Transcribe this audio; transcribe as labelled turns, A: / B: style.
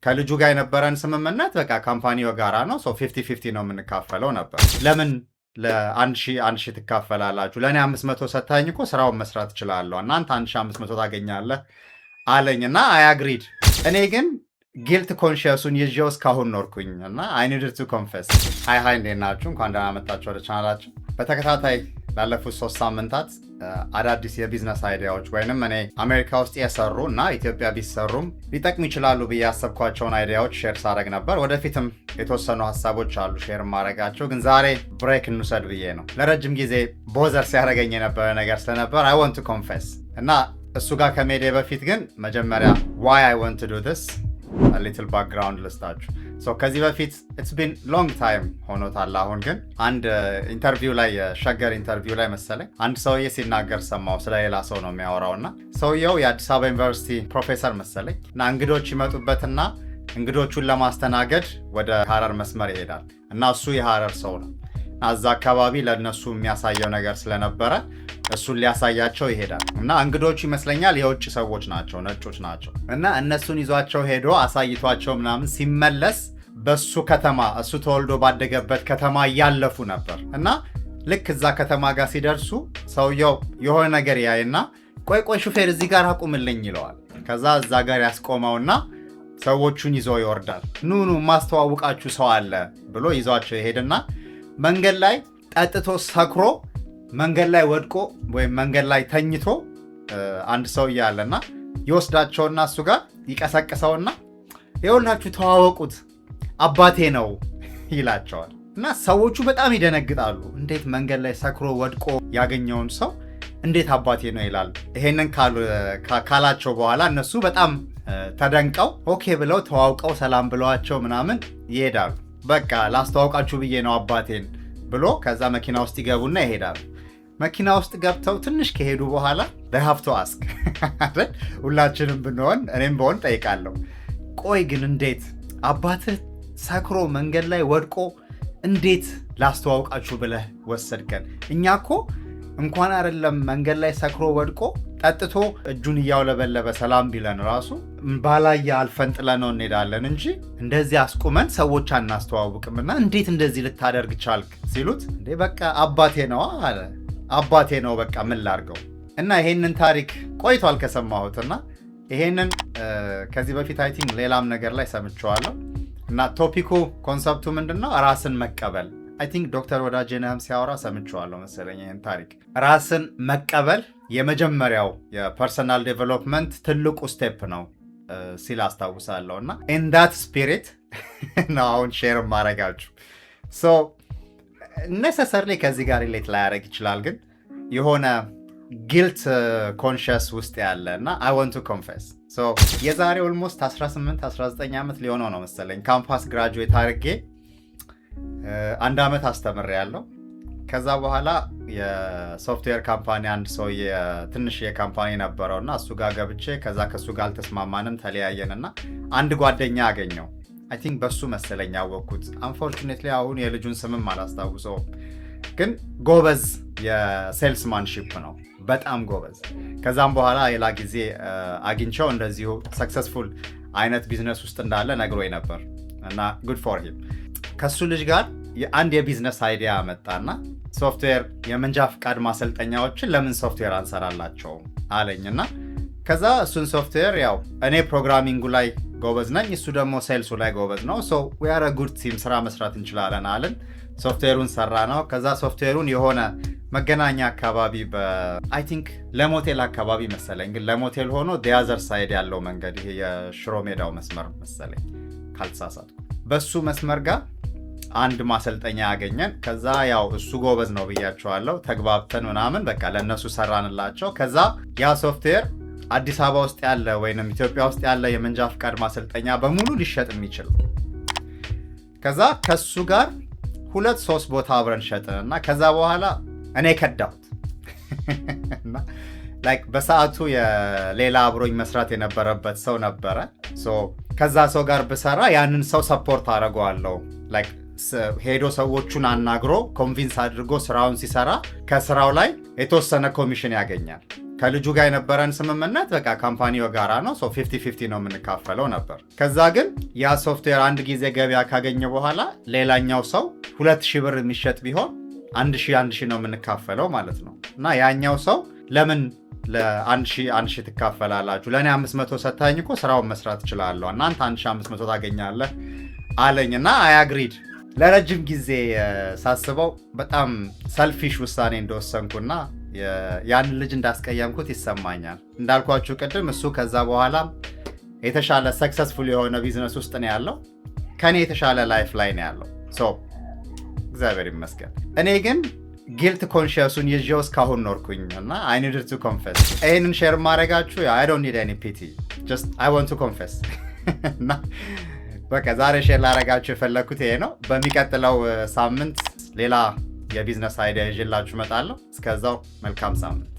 A: ከልጁ ጋር የነበረን ስምምነት በቃ ካምፓኒው ጋራ ነው። 50-50 ነው የምንካፈለው ነበር። ለምን ለ1000 ትካፈላላችሁ? ለእኔ 500 ሰታኝ እኮ ስራውን መስራት እችላለሁ፣ እናንተ 1500 ታገኛለህ አለኝና አይ አግሪድ። እኔ ግን ጊልት ኮንሽየሱን ይዤው እስካሁን ኖርኩኝ እና አይ ኒድድ ቱ ኮንፌስ። ሃይ እንዴት ናችሁ? እንኳን ደህና መጣችሁ ወደ ቻናላችን። በተከታታይ ላለፉት 3 ሳምንታት አዳዲስ የቢዝነስ አይዲያዎች ወይንም እኔ አሜሪካ ውስጥ የሰሩ እና ኢትዮጵያ ቢሰሩም ሊጠቅሙ ይችላሉ ብዬ ያሰብኳቸውን አይዲያዎች ሼር ሳደርግ ነበር። ወደፊትም የተወሰኑ ሀሳቦች አሉ ሼር ማድረጋቸው፣ ግን ዛሬ ብሬክ እንውሰድ ብዬ ነው። ለረጅም ጊዜ ቦዘር ሲያደርገኝ የነበረ ነገር ስለነበር አይ ዋንት ቱ ኮንፌስ እና እሱ ጋር ከሜዴ በፊት ግን መጀመሪያ ዋይ አይ ዋንት ቱ ዱ ዲስ ሊትል ባክግራውንድ ልስጣችሁ። ከዚህ በፊት ኢትስ ቢን ሎንግ ታይም ሆኖታል። አሁን ግን አንድ ኢንተርቪው ላይ የሸገር ኢንተርቪው ላይ መሰለኝ አንድ ሰውዬ ሲናገር ሰማው። ስለ ሌላ ሰው ነው የሚያወራው እና ሰውየው የአዲስ አበባ ዩኒቨርሲቲ ፕሮፌሰር መሰለኝ እና እንግዶች ይመጡበትና እንግዶቹን ለማስተናገድ ወደ ሀረር መስመር ይሄዳል እና እሱ የሀረር ሰው ነው እና እዛ አካባቢ ለእነሱ የሚያሳየው ነገር ስለነበረ እሱን ሊያሳያቸው ይሄዳል እና እንግዶቹ ይመስለኛል የውጭ ሰዎች ናቸው፣ ነጮች ናቸው እና እነሱን ይዟቸው ሄዶ አሳይቷቸው ምናምን ሲመለስ በሱ ከተማ እሱ ተወልዶ ባደገበት ከተማ እያለፉ ነበር እና ልክ እዛ ከተማ ጋር ሲደርሱ ሰውየው የሆነ ነገር ያይና ቆይ ሹፌር እዚህ ጋር አቁምልኝ ይለዋል። ከዛ እዛ ጋር ያስቆመውና ሰዎቹን ይዞ ይወርዳል። ኑ ማስተዋወቃችሁ ሰው አለ ብሎ ይዟቸው ይሄድና መንገድ ላይ ጠጥቶ ሰክሮ መንገድ ላይ ወድቆ ወይም መንገድ ላይ ተኝቶ አንድ ሰው እያለና ይወስዳቸውና እሱ ጋር ይቀሰቅሰውና ይኸውላችሁ ተዋወቁት አባቴ ነው ይላቸዋል። እና ሰዎቹ በጣም ይደነግጣሉ። እንዴት መንገድ ላይ ሰክሮ ወድቆ ያገኘውን ሰው እንዴት አባቴ ነው ይላል? ይሄንን ካላቸው በኋላ እነሱ በጣም ተደንቀው ኦኬ ብለው ተዋውቀው ሰላም ብለዋቸው ምናምን ይሄዳሉ። በቃ ላስተዋውቃችሁ ብዬ ነው አባቴን ብሎ ከዛ መኪና ውስጥ ይገቡና ይሄዳሉ። መኪና ውስጥ ገብተው ትንሽ ከሄዱ በኋላ they have to ask ሁላችንም ብንሆን እኔም በሆን ጠይቃለሁ። ቆይ ግን እንዴት አባትህ ሰክሮ መንገድ ላይ ወድቆ እንዴት ላስተዋውቃችሁ ብለህ ወሰድከን? እኛ እኮ እንኳን አይደለም መንገድ ላይ ሰክሮ ወድቆ ጠጥቶ እጁን እያውለበለበ ሰላም ቢለን ራሱ ባላየ አልፈን ጥለነው እንሄዳለን እንጂ እንደዚህ አስቁመን ሰዎች አናስተዋውቅምና እንዴት እንደዚህ ልታደርግ ቻልክ ሲሉት እንዴ በቃ አባቴ ነው አለ። አባቴ ነው በቃ ምን ላድርገው። እና ይሄንን ታሪክ ቆይቷል ከሰማሁትና ይሄንን ከዚህ በፊት አይ ቲንክ ሌላም ነገር ላይ ሰምቼዋለሁ። እና ቶፒኩ ኮንሰፕቱ ምንድነው? ራስን መቀበል። አይ ቲንክ ዶክተር ወዳጄነህም ሲያወራ ሰምቼዋለሁ መሰለኝ ይሄን ታሪክ። ራስን መቀበል የመጀመሪያው የፐርሰናል ዴቨሎፕመንት ትልቁ ስቴፕ ነው ሲል አስታውሳለሁ። እና ኢን ዳት ስፒሪት ነው አሁን ሼር ማድረጋችሁ። ኔሰሰርሊ ከዚህ ጋር ሪሌት ላያደርግ ይችላል፣ ግን የሆነ ጊልት ኮንሽስ ውስጥ ያለ እና አይ ዋንት ቱ ኮንፌስ። የዛሬ ኦልሞስት 18-19 ዓመት ሊሆነው ነው መሰለኝ ካምፓስ ግራጁዌት አድርጌ 1 ዓመት አስተምሬያለሁ። ከዛ በኋላ የሶፍትዌር ካምፓኒ አንድ ሰው ትንሽ የካምፓኒ ነበረውና እሱ ጋር ገብቼ ከዛ ከሱ ጋር አልተስማማንም፣ ተለያየንና አንድ ጓደኛ አገኘው። አይ ቲንክ በሱ መሰለኝ ያወቅኩት። አንፎርቹኔትሊ አሁን የልጁን ስምም አላስታውሰውም፣ ግን ጎበዝ የሴልስማንሺፕ ነው፣ በጣም ጎበዝ። ከዛም በኋላ ሌላ ጊዜ አግኝቸው እንደዚሁ ሰክሰስፉል አይነት ቢዝነስ ውስጥ እንዳለ ነግሮኝ ነበር እና ጉድ ፎር ሂም። ከሱ ልጅ ጋር አንድ የቢዝነስ አይዲያ መጣና ሶፍትዌር የመንጃ ፍቃድ ማሰልጠኛዎችን ለምን ሶፍትዌር አንሰራላቸውም አለኝና ከዛ እሱን ሶፍትዌር ያው እኔ ፕሮግራሚንጉ ላይ ጎበዝ ነኝ፣ እሱ ደግሞ ሴልሱ ላይ ጎበዝ ነው። we are a good team፣ ስራ መስራት እንችላለን አለን። ሶፍትዌሩን ሰራ ነው። ከዛ ሶፍትዌሩን የሆነ መገናኛ አካባቢ አይ ቲንክ ለሞቴል አካባቢ መሰለኝ፣ ግን ለሞቴል ሆኖ ዲያዘር ሳይድ ያለው መንገድ ይሄ የሽሮ ሜዳው መስመር መሰለኝ ካልተሳሳትኩ፣ በሱ መስመር ጋር አንድ ማሰልጠኛ ያገኘን። ከዛ ያው እሱ ጎበዝ ነው ብያቸዋለሁ፣ ተግባብተን ምናምን በቃ ለነሱ ሰራንላቸው። ከዛ ያ ሶፍትዌር አዲስ አበባ ውስጥ ያለ ወይንም ኢትዮጵያ ውስጥ ያለ የመንጃ ፍቃድ ማሰልጠኛ በሙሉ ሊሸጥ የሚችል። ከዛ ከሱ ጋር 2-3 ቦታ አብረን ሸጥንና ከዛ በኋላ እኔ ከዳሁት እና ላይክ በሰዓቱ የሌላ አብሮኝ መስራት የነበረበት ሰው ነበረ። ከዛ ሰው ጋር ብሰራ ያንን ሰው ሰፖርት አደርገዋለሁ። ላይክ ሄዶ ሰዎቹን አናግሮ ኮንቪንስ አድርጎ ስራውን ሲሰራ ከስራው ላይ የተወሰነ ኮሚሽን ያገኛል። ከልጁ ጋር የነበረን ስምምነት በቃ ካምፓኒው ጋራ ነው። 50-50 ነው የምንካፈለው ነበር። ከዛ ግን ያ ሶፍትዌር አንድ ጊዜ ገበያ ካገኘ በኋላ ሌላኛው ሰው 2000 ብር የሚሸጥ ቢሆን 1000 ነው የምንካፈለው ማለት ነው። እና ያኛው ሰው ለምን ለ1000 ትካፈላላችሁ? ለእኔ 500 ሰታኝ እኮ ስራውን መስራት እችላለሁ፣ እናንተ 1500 ታገኛለህ አለኝ። እና አያግሪድ። ለረጅም ጊዜ ሳስበው በጣም ሰልፊሽ ውሳኔ እንደወሰንኩና ያንን ልጅ እንዳስቀየምኩት ይሰማኛል። እንዳልኳችሁ ቅድም እሱ ከዛ በኋላ የተሻለ ሰክሰስፉል የሆነ ቢዝነስ ውስጥ ነው ያለው፣ ከኔ የተሻለ ላይፍ ላይ ነው ያለው። እግዚአብሔር ይመስገን። እኔ ግን ጊልት ኮንሽየሱን ይዤው እስካሁን ኖርኩኝ እና I needed to confess። ይህንን ሼር ማድረጋችሁ I don't need any pity, just I want to confess። እና በቃ ዛሬ ሼር ላደርጋችሁ የፈለግኩት ይሄ ነው። በሚቀጥለው ሳምንት ሌላ የቢዝነስ አይዲያ ይዤላችሁ እመጣለሁ። እስከዛው መልካም ሳምንት።